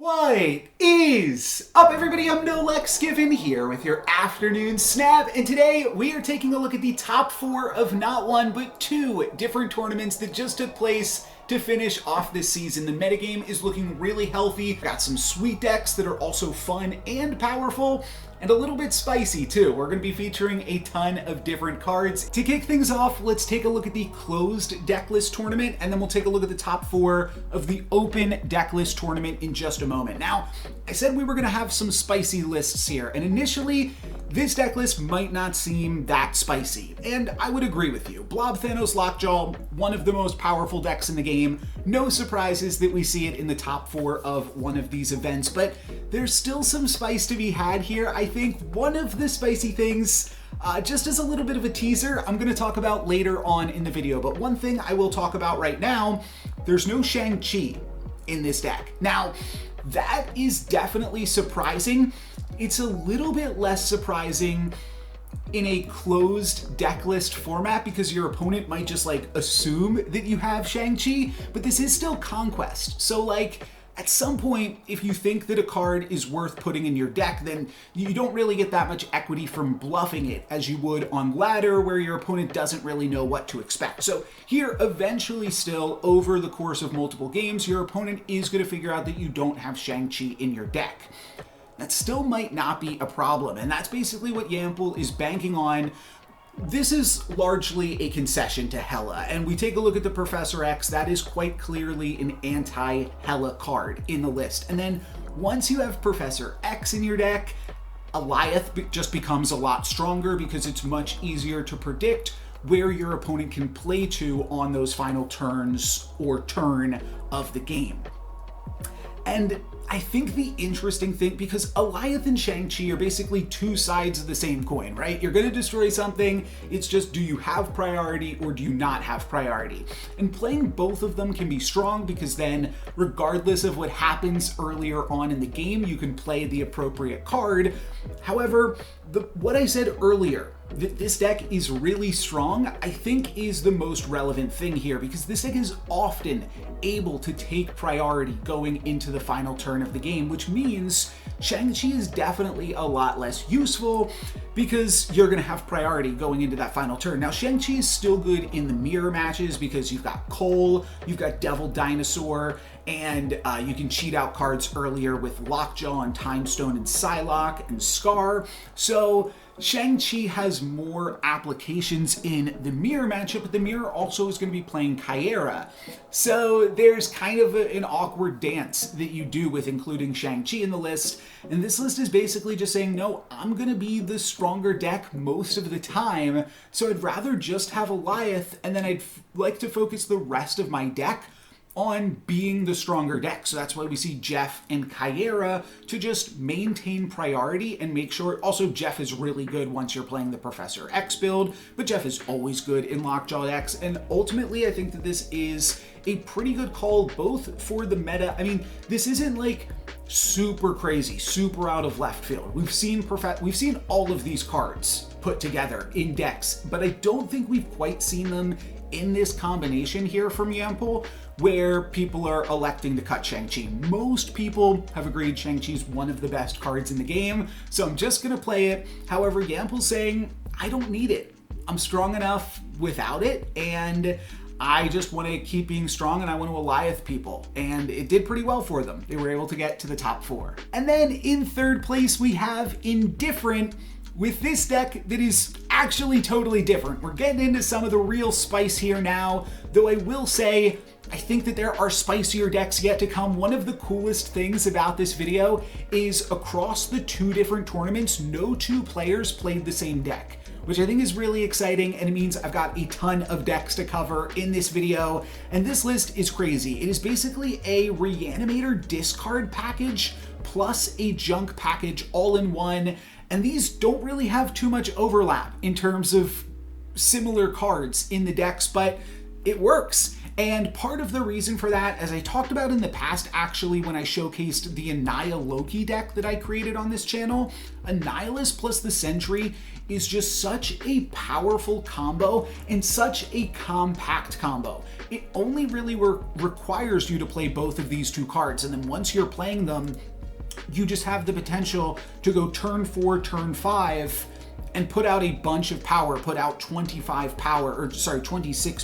What is up, everybody? I'm NoLucksGiven here with your afternoon snap, and today we are taking a look at the top 4 of not one but 2 different tournaments that just took place to finish off this season. The metagame is looking really healthy. Got some sweet decks that are also fun and powerful, and a little bit spicy too. We're going to be featuring a ton of different cards. To kick things off, let's take a look at the closed deck list tournament, and then we'll take a look at the top 4 of the open deck list tournament in just a moment. Now, I said we were going to have some spicy lists here, and initially, this deck list might not seem that spicy, and I would agree with you. Blob, Thanos Lockjaw, one of the most powerful decks in the game. No surprises that we see it in the top 4 of one of these events, but there's still some spice to be had here. I think one of the spicy things, just as a little bit of a teaser, I'm going to talk about later on in the video, but one thing I will talk about right now, there's no Shang-Chi in this deck. Now, that is definitely surprising. It's a little bit less surprising in a closed deck list format because your opponent might just assume that you have Shang-Chi, but this is still Conquest. So at some point, if you think that a card is worth putting in your deck, then you don't really get that much equity from bluffing it as you would on ladder, where your opponent doesn't really know what to expect. So here, eventually still, over the course of multiple games, your opponent is going to figure out that you don't have Shang-Chi in your deck. That still might not be a problem, and that's basically what Yampol is banking on. This is largely a concession to Hela, and we take a look at the Professor X. That is quite clearly an anti-Hela card in the list. And then once you have Professor X in your deck, Alioth just becomes a lot stronger because it's much easier to predict where your opponent can play to on those final turns or turn of the game. And I think the interesting thing, because Alioth and Shang-Chi are basically two sides of the same coin, right? You're going to destroy something, it's just, do you have priority or do you not have priority? And playing both of them can be strong because then, regardless of what happens earlier on in the game, you can play the appropriate card. However, what I said earlier, that this deck is really strong, I think is the most relevant thing here, because this deck is often able to take priority going into the final turn of the game, which means Shang-Chi is definitely a lot less useful because you're going to have priority going into that final turn. Now, Shang-Chi is still good in the mirror matches because you've got Cull, you've got Devil Dinosaur, and you can cheat out cards earlier with Lockjaw and Time Stone and Psylocke and Skaar. So Shang-Chi has more applications in the mirror matchup, but the mirror also is going to be playing Caiera. So there's kind of an awkward dance that you do with including Shang-Chi in the list. And this list is basically just saying, no, I'm going to be the stronger deck most of the time. So I'd rather just have Alioth, and then I'd like to focus the rest of my deck on being the stronger deck. So that's why we see Jeff and Caiera to just maintain priority and make sure. Also, Jeff is really good once you're playing the Professor X build, but Jeff is always good in Lockjaw decks. And ultimately, I think that this is a pretty good call both for the meta. I mean, this isn't super crazy, super out of left field. We've seen all of these cards put together in decks, but I don't think we've quite seen them in this combination here from Yampol, where people are electing to cut Shang-Chi. Most people have agreed Shang-Chi's one of the best cards in the game, so I'm just gonna play it. However, Yampol's saying, I don't need it. I'm strong enough without it, and I just want to keep being strong, and I want to Alioth people. And it did pretty well for them. They were able to get to the top 4. And then in third place, we have Indifferent, with this deck that is actually totally different. We're getting into some of the real spice here now, though I will say, I think that there are spicier decks yet to come. One of the coolest things about this video is across the 2 different tournaments, no 2 players played the same deck, which I think is really exciting, and it means I've got a ton of decks to cover in this video. And this list is crazy. It is basically a Reanimator discard package plus a junk package all in one. And these don't really have too much overlap in terms of similar cards in the decks, but it works. And part of the reason for that, as I talked about in the past actually when I showcased the Annihiloki deck that I created on this channel, Annihilus plus the Sentry is just such a powerful combo and such a compact combo. It only really requires you to play both of these two cards, and then once you're playing them, you just have the potential to go turn 4, turn 5, and put out a bunch of power, put out 26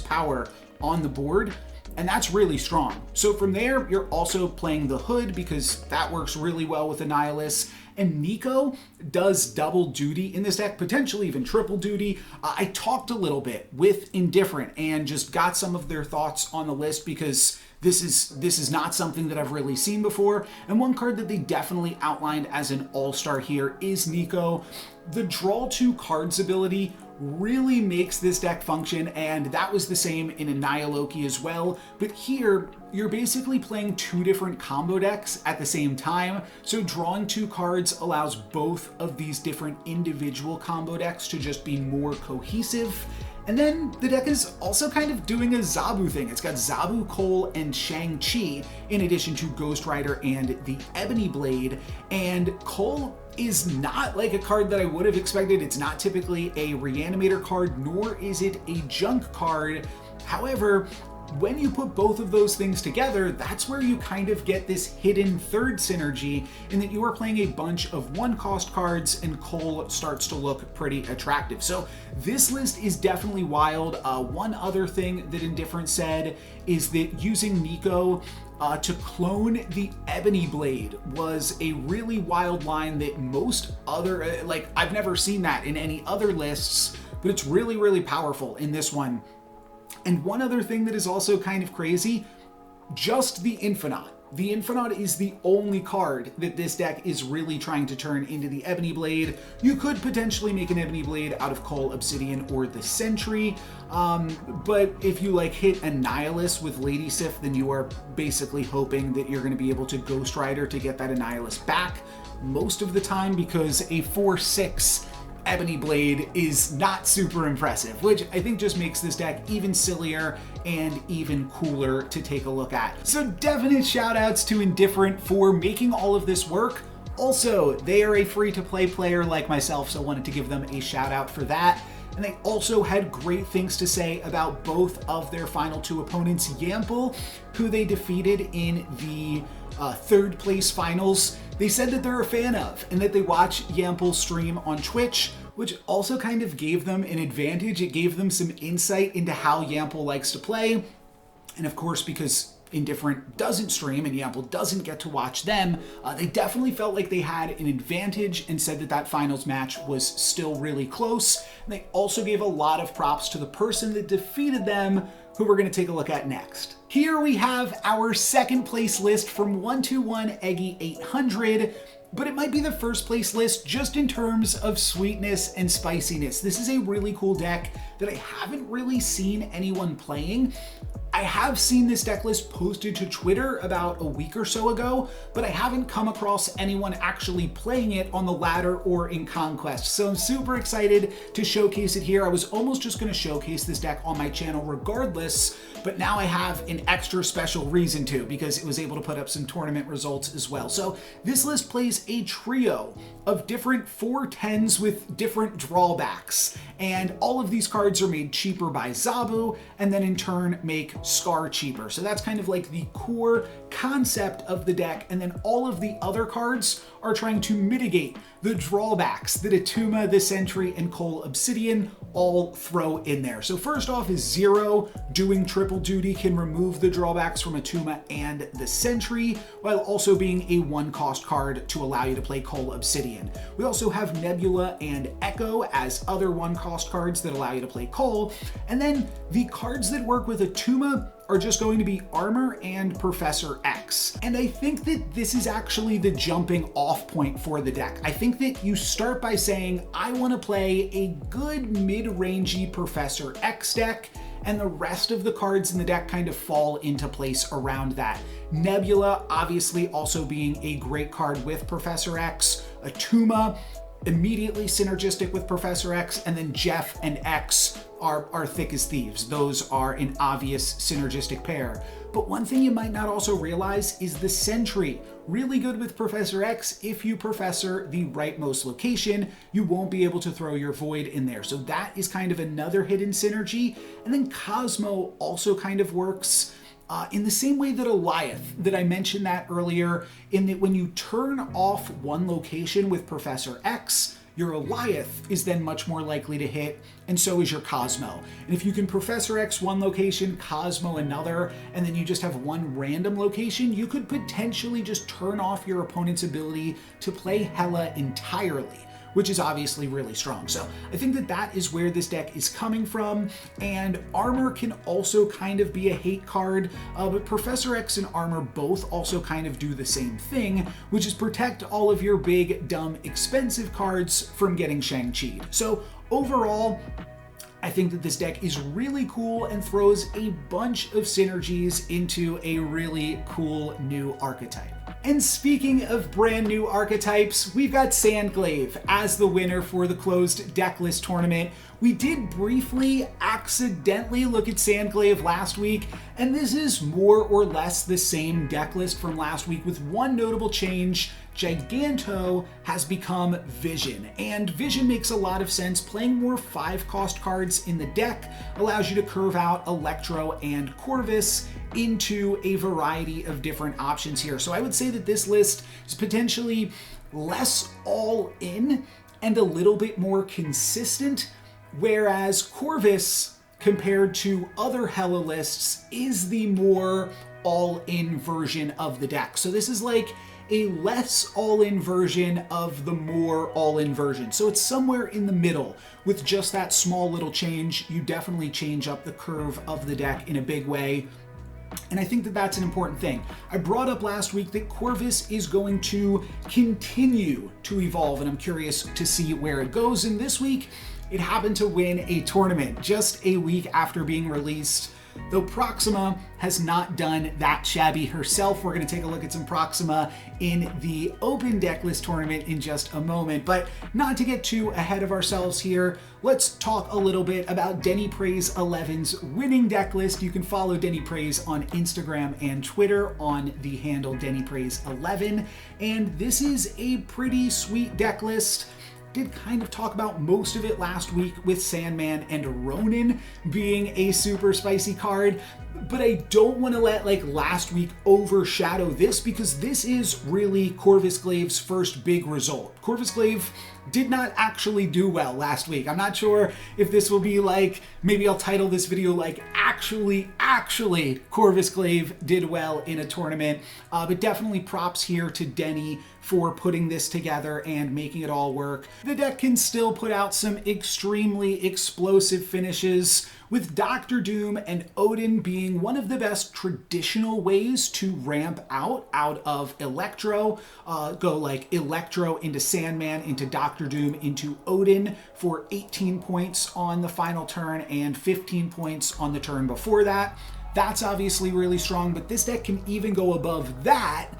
power on the board, and that's really strong. So from there, you're also playing the Hood because that works really well with Annihilus, and Nico does double duty in this deck, potentially even triple duty. I talked a little bit with Indifferent and just got some of their thoughts on the list because this is not something that I've really seen before, and one card that they definitely outlined as an all-star here is Nico. The draw 2 cards ability really makes this deck function, and that was the same in Annihiloki as well, but here you're basically playing 2 different combo decks at the same time, so drawing 2 cards allows both of these different individual combo decks to just be more cohesive. And then the deck is also kind of doing a Zabu thing. It's got Zabu, Cole, and Shang-Chi, in addition to Ghost Rider and the Ebony Blade. And Cole is not like a card that I would have expected. It's not typically a Reanimator card, nor is it a Junk card. However, when you put both of those things together, that's where you kind of get this hidden third synergy in that you are playing a bunch of 1-cost cards and Cole starts to look pretty attractive. So this list is definitely wild. One other thing that Indifferent said is that using Nico to clone the Ebony Blade was a really wild line that most other, I've never seen that in any other lists, but it's really, really powerful in this one. And one other thing that is also kind of crazy, just the Infinite. The Infinite is the only card that this deck is really trying to turn into the Ebony Blade. You could potentially make an Ebony Blade out of Cull Obsidian or the Sentry, but if you hit Annihilus with Lady Sif, then you are basically hoping that you're going to be able to Ghost Rider to get that Annihilus back most of the time, because a 4/6 Ebony Blade is not super impressive, which I think just makes this deck even sillier and even cooler to take a look at. So definite shout outs to Indifferent for making all of this work. Also, they are a free-to-play player like myself, so I wanted to give them a shout out for that. And they also had great things to say about both of their final 2 opponents, Yampol, who they defeated in the 3rd place finals. They said that they're a fan of and that they watch Yampol stream on Twitch, which also kind of gave them an advantage. It gave them some insight into how Yampol likes to play. And of course, because Indifferent doesn't stream and Yampol doesn't get to watch them, they definitely felt like they had an advantage and said that that finals match was still really close. And they also gave a lot of props to the person that defeated them, who we're going to take a look at next. Here we have our 2nd place list from 121 Eggy 800. But it might be the 1st place list just in terms of sweetness and spiciness. This is a really cool deck that I haven't really seen anyone playing. I have seen this deck list posted to Twitter about a week or so ago, but I haven't come across anyone actually playing it on the ladder or in Conquest. So I'm super excited to showcase it here. I was almost just going to showcase this deck on my channel regardless, but now I have an extra special reason to, because it was able to put up some tournament results as well. So this list plays a trio of different 4/10s with different drawbacks, and all of these cards are made cheaper by Zabu and then in turn make Skaar cheaper. So that's kind of like the core concept of the deck, and then all of the other cards are trying to mitigate the drawbacks that Attuma, the Sentry, and Cull Obsidian all throw in there. So first off is Zero. Doing triple duty can remove the drawbacks from Attuma and the Sentry, while also being a 1-cost card to allow you to play Cull Obsidian. We also have Nebula and Echo as other 1-cost cards that allow you to play Cull, and then the cards that work with Attuma are just going to be Armor and Professor X. And I think that this is actually the jumping off point for the deck. I think that you start by saying, I want to play a good mid-rangey Professor X deck, and the rest of the cards in the deck kind of fall into place around that. Nebula obviously also being a great card with Professor X, Attuma immediately synergistic with Professor X, and then Jeff and X are thick as thieves. Those are an obvious synergistic pair. But one thing you might not also realize is the Sentry. Really good with Professor X. If you Professor the rightmost location, you won't be able to throw your Void in there. So that is kind of another hidden synergy. And then Cosmo also kind of works in the same way that Alioth, that I mentioned that earlier, in that when you turn off one location with Professor X, your Alioth is then much more likely to hit, and so is your Cosmo. And if you can Professor X one location, Cosmo another, and then you just have one random location, you could potentially just turn off your opponent's ability to play Hela entirely, which is obviously really strong. So I think that that is where this deck is coming from, and Armor can also kind of be a hate card, but Professor X and Armor both also kind of do the same thing, which is protect all of your big, dumb, expensive cards from getting Shang-Chi'd. So overall, I think that this deck is really cool and throws a bunch of synergies into a really cool new archetype. And speaking of brand new archetypes, we've got Sand Glaive as the winner for the closed decklist tournament. We did briefly accidentally look at Sand Glaive last week, and this is more or less the same decklist from last week with one notable change. Giganto has become Vision, and Vision makes a lot of sense. Playing more 5-cost cards in the deck allows you to curve out Electro and Corvus into a variety of different options here. So I would say that this list is potentially less all-in and a little bit more consistent, whereas Corvus, compared to other Hela lists, is the more all-in version of the deck. So this is like a less all-in version of the more all-in version. So it's somewhere in the middle. With just that small little change, you definitely change up the curve of the deck in a big way. And I think that that's an important thing. I brought up last week that Corvus is going to continue to evolve, and I'm curious to see where it goes. And this week, it happened to win a tournament just a week after being released. Though Proxima has not done that shabby herself. We're going to take a look at some Proxima in the open decklist tournament in just a moment. But not to get too ahead of ourselves here, let's talk a little bit about Denny Praise 11's winning decklist. You can follow Denny Praise on Instagram and Twitter on the handle Denny Praise 11. And this is a pretty sweet decklist. Did kind of talk about most of it last week with Sandman and Ronin being a super spicy card, but I don't want to let last week overshadow this, because this is really Corvus Glaive's first big result. Corvus Glaive did not actually do well last week. I'm not sure if this will be maybe I'll title this video actually Corvus Glaive did well in a tournament, but definitely props here to Denny for putting this together and making it all work. The deck can still put out some extremely explosive finishes, with Doctor Doom and Odin being one of the best traditional ways to ramp out of Electro. Go Electro into Sandman, into Doctor Doom, into Odin for 18 points on the final turn and 15 points on the turn before that. That's obviously really strong, but this deck can even go above that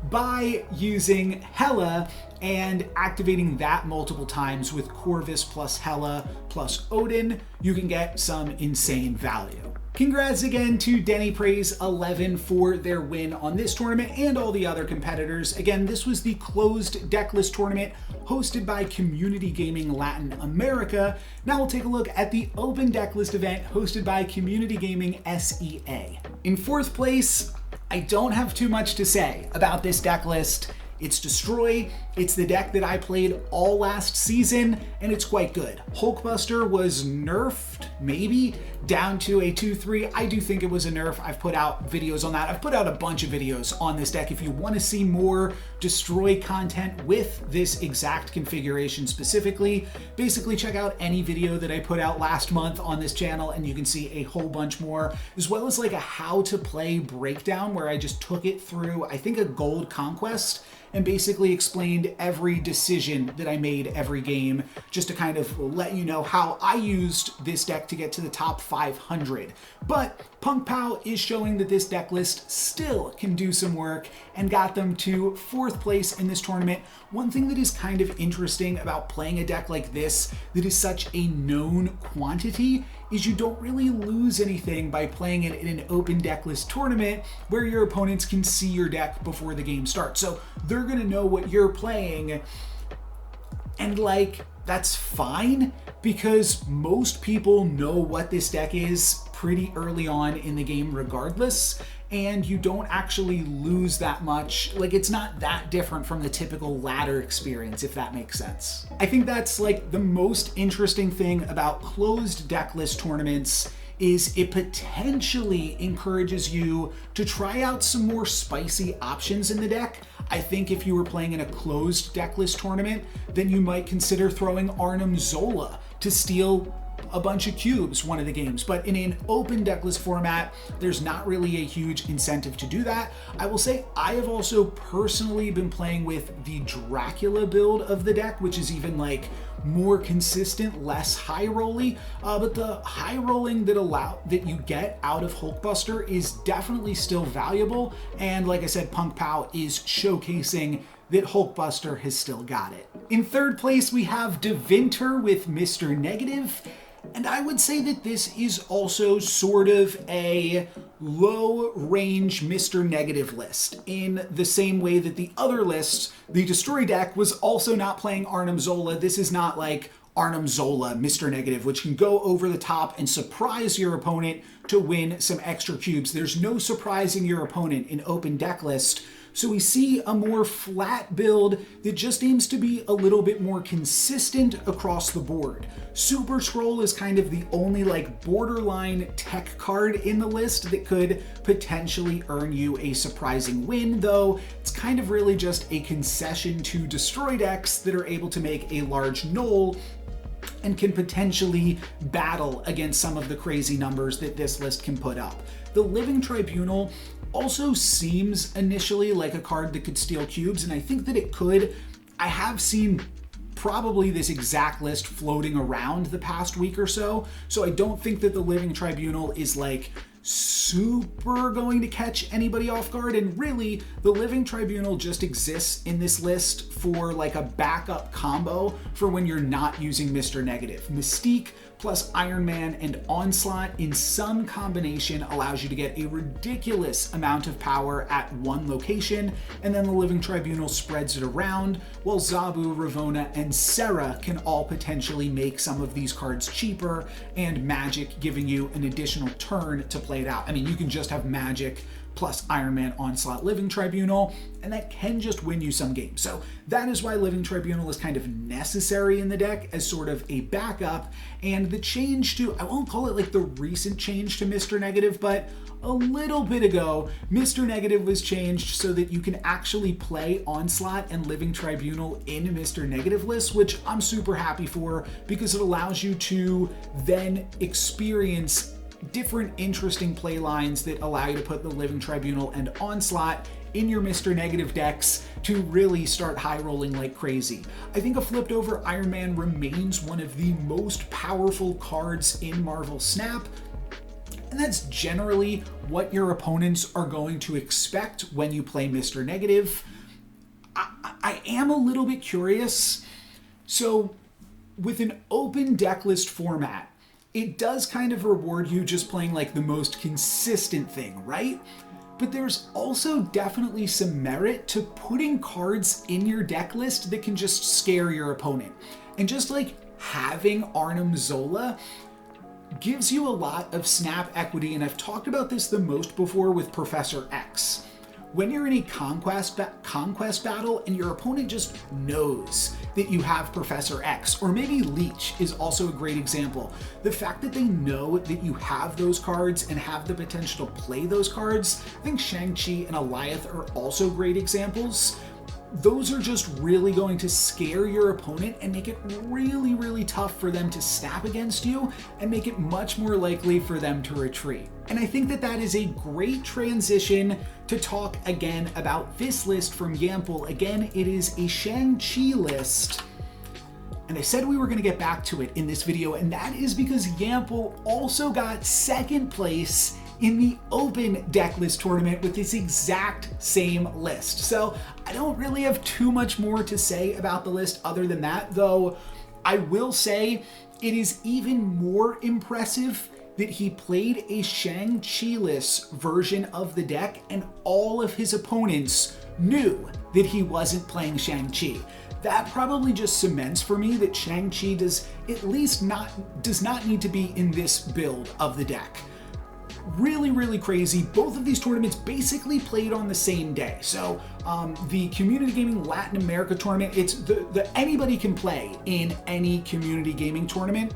by using Hela and activating that multiple times with Corvus plus Hela plus Odin. You can get some insane value. Congrats again to Denny Praise 11 for their win on this tournament and all the other competitors. Again, this was the closed decklist tournament hosted by Community Gaming Latin America. Now we'll take a look at the open decklist event hosted by Community Gaming SEA. In fourth place, I don't have too much to say about this deck list. It's Destroy, it's the deck that I played all last season, and it's quite good. Hulkbuster was nerfed, maybe, down to a 2-3. I do think it was a nerf. I've put out videos on that. I've put out a bunch of videos on this deck. If you want to see more Destroy content with this exact configuration specifically, basically check out any video that I put out last month on this channel, and you can see a whole bunch more, as well as a how to play breakdown where I just took it through, I think, a gold conquest, and basically explained every decision that I made every game, just to kind of let you know how I used this deck to get to the top 500. But Punkpapao is showing that this deck list still can do some work and got them to 4th place in this tournament. One thing that is kind of interesting about playing a deck like this that is such a known quantity is you don't really lose anything by playing it in an open deck list tournament where your opponents can see your deck before the game starts. So they're gonna know what you're playing, and like, that's fine because most people know what this deck is pretty early on in the game regardless, and you don't actually lose that much. Like, it's not that different from the typical ladder experience, if that makes sense. I think that's like the most interesting thing about closed deck list tournaments is it potentially encourages you to try out some more spicy options in the deck. I think if you were playing in a closed deck list tournament, then you might consider throwing Arnim Zola to steal a bunch of cubes one of the games. But in an open decklist format, there's not really a huge incentive to do that. I will say I have also personally been playing with the Dracula build of the deck, which is even like more consistent, less high rolly, but the high rolling that you get out of Hulkbuster is definitely still valuable. And like I said, Punkpapao is showcasing that Hulkbuster has still got it. In 3rd place, we have Devinter with Mr. Negative. And I would say that this is also sort of a low range Mr. Negative list, in the same way that the other lists, the Destroy deck, was also not playing Arnim Zola. This is not like Arnim Zola, Mr. Negative, which can go over the top and surprise your opponent to win some extra cubes. There's no surprising your opponent in open deck list. So we see a more flat build that just aims to be a little bit more consistent across the board. Super Scroll is kind of the only like borderline tech card in the list that could potentially earn you a surprising win, though it's kind of really just a concession to Destroy decks that are able to make a large null and can potentially battle against some of the crazy numbers that this list can put up. The Living Tribunal also seems initially like a card that could steal cubes, and I think that it could. I have seen probably this exact list floating around the past week or so I don't think that the Living Tribunal is like super going to catch anybody off guard, and really the Living Tribunal just exists in this list for like a backup combo for when you're not using Mr. Negative. Mystique plus Iron Man and Onslaught in some combination allows you to get a ridiculous amount of power at one location, and then the Living Tribunal spreads it around, while Zabu, Ravonna, and Serra can all potentially make some of these cards cheaper, and Magic giving you an additional turn to play it out. I mean, you can just have Magic plus Iron Man, Onslaught, Living Tribunal, and that can just win you some games. So that is why Living Tribunal is kind of necessary in the deck as sort of a backup. And the change to, I won't call it like the recent change to Mr. Negative, but a little bit ago, Mr. Negative was changed so that you can actually play Onslaught and Living Tribunal in Mr. Negative lists, which I'm super happy for because it allows you to then experience different interesting play lines that allow you to put the Living Tribunal and Onslaught in your Mr. Negative decks to really start high rolling like crazy. I think a flipped over Iron Man remains one of the most powerful cards in Marvel Snap, and that's generally what your opponents are going to expect when you play Mr. Negative. I am a little bit curious. So with an open deck list format, it does kind of reward you just playing like the most consistent thing, right? But there's also definitely some merit to putting cards in your deck list that can just scare your opponent. And just like having Arnim Zola gives you a lot of snap equity, and I've talked about this the most before with Professor X. When you're in a conquest battle and your opponent just knows that you have Professor X, or maybe Leech is also a great example. The fact that they know that you have those cards and have the potential to play those cards, I think Shang-Chi and Alioth are also great examples. those are just really going to scare your opponent and make it really, really tough for them to snap against you and make it much more likely for them to retreat. And I think that that is a great transition to talk again about this list from Yampol. Again, it is a Shang-Chi list. And I said we were going to get back to it in this video, and that is because Yampol also got second place in the open deck list tournament with this exact same list. So I don't really have too much more to say about the list other than that, though I will say it is even more impressive that he played a Shang-Chi-less version of the deck and all of his opponents knew that he wasn't playing Shang-Chi. That probably just cements for me that Shang-Chi does not need to be in this build of the deck. Really, really crazy. Both of these tournaments basically played on the same day. So the Community Gaming Latin America tournament, it's the anybody can play in any community gaming tournament.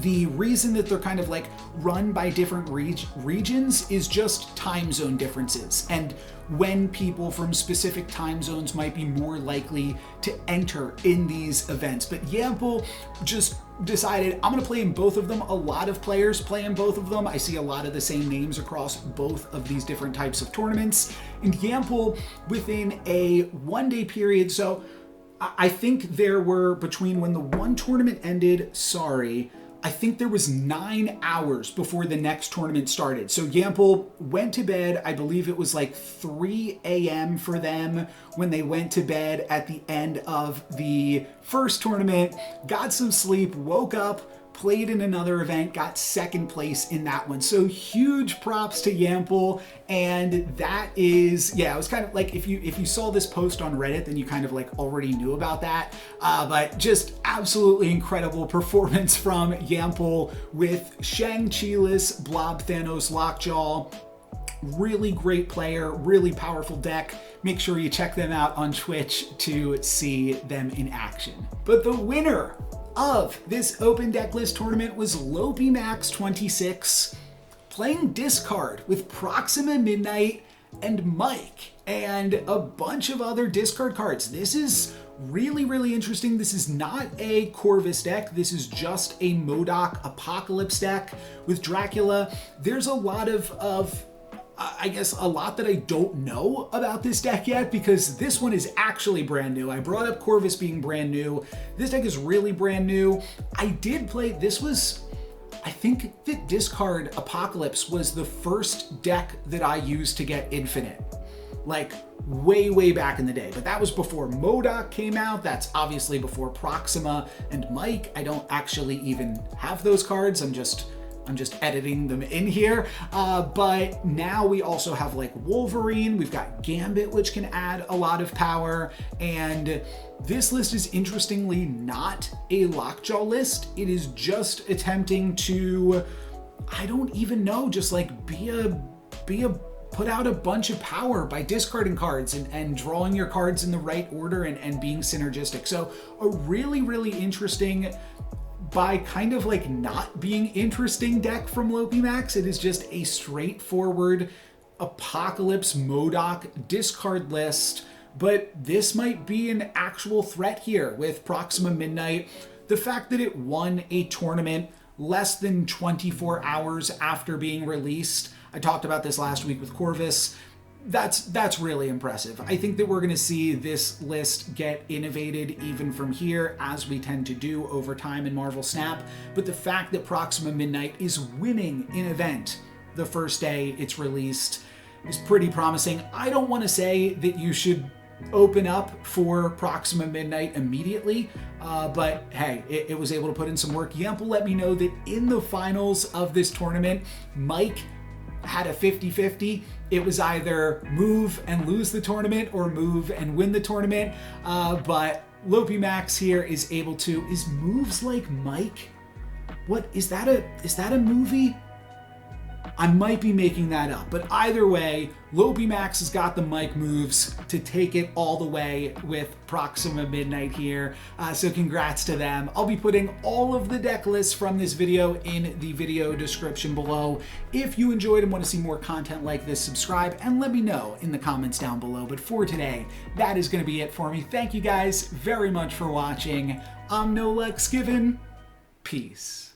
The reason that they're kind of like run by different regions is just time zone differences and when people from specific time zones might be more likely to enter in these events. But Yampol just decided, I'm going to play in both of them. A lot of players play in both of them. I see a lot of the same names across both of these different types of tournaments. And Yampol, within a one-day period, so I think there were, between when the one tournament ended, I think there was 9 hours before the next tournament started. So Yampol went to bed, I believe it was like 3 a.m. for them when they went to bed at the end of the first tournament, got some sleep, woke up, played in another event, got second place in that one. So huge props to Yampol. And that is, yeah, it was kind of like, if you saw this post on Reddit, then you kind of like already knew about that. But just absolutely incredible performance from Yampol with Shang-Chi-less Blob Thanos Lockjaw. Really great player, really powerful deck. Make sure you check them out on Twitch to see them in action. But the winner of this open deck list tournament was LopiMax26, playing discard with Proxima Midnight and Mike and a bunch of other discard cards. This is really, really interesting. This is not a Corvus deck. This is just a MODOK Apocalypse deck with Dracula. There's a lot I guess a lot that I don't know about this deck yet, because this one is actually brand new. I brought up Corvus being brand new. This deck is really brand new. I did play, I think that Discard Apocalypse was the first deck that I used to get Infinite. Like way, way back in the day. But that was before MODOK came out. That's obviously before Proxima and Mike. I don't actually even have those cards. I'm just editing them in here. But now we also have like Wolverine, we've got Gambit, which can add a lot of power. And this list is interestingly not a Lockjaw list. It is just attempting to, I don't even know, just like put out a bunch of power by discarding cards and drawing your cards in the right order and being synergistic. So a really, really interesting, by kind of like not being interesting deck from LopiMax. It is just a straightforward Apocalypse MODOK discard list, but this might be an actual threat here with Proxima Midnight. The fact that it won a tournament less than 24 hours after being released, I talked about this last week with Corvus, that's really impressive. I think that we're going to see this list get innovated even from here, as we tend to do over time in Marvel Snap. But the fact that Proxima Midnight is winning an event the first day it's released is pretty promising. I don't want to say that you should open up for Proxima Midnight immediately, but hey, it was able to put in some work. Yampol let me know that in the finals of this tournament, Mike had a 50-50. It was either move and lose the tournament or move and win the tournament. But LopiMax here is able to, is Moves Like Mike? What is that a movie? I might be making that up, but either way, Lopie Max has got the mic moves to take it all the way with Proxima Midnight here, so congrats to them. I'll be putting all of the deck lists from this video in the video description below. If you enjoyed and want to see more content like this, subscribe and let me know in the comments down below. But for today, that is going to be it for me. Thank you guys very much for watching. I'm NoLucksGiven. Peace.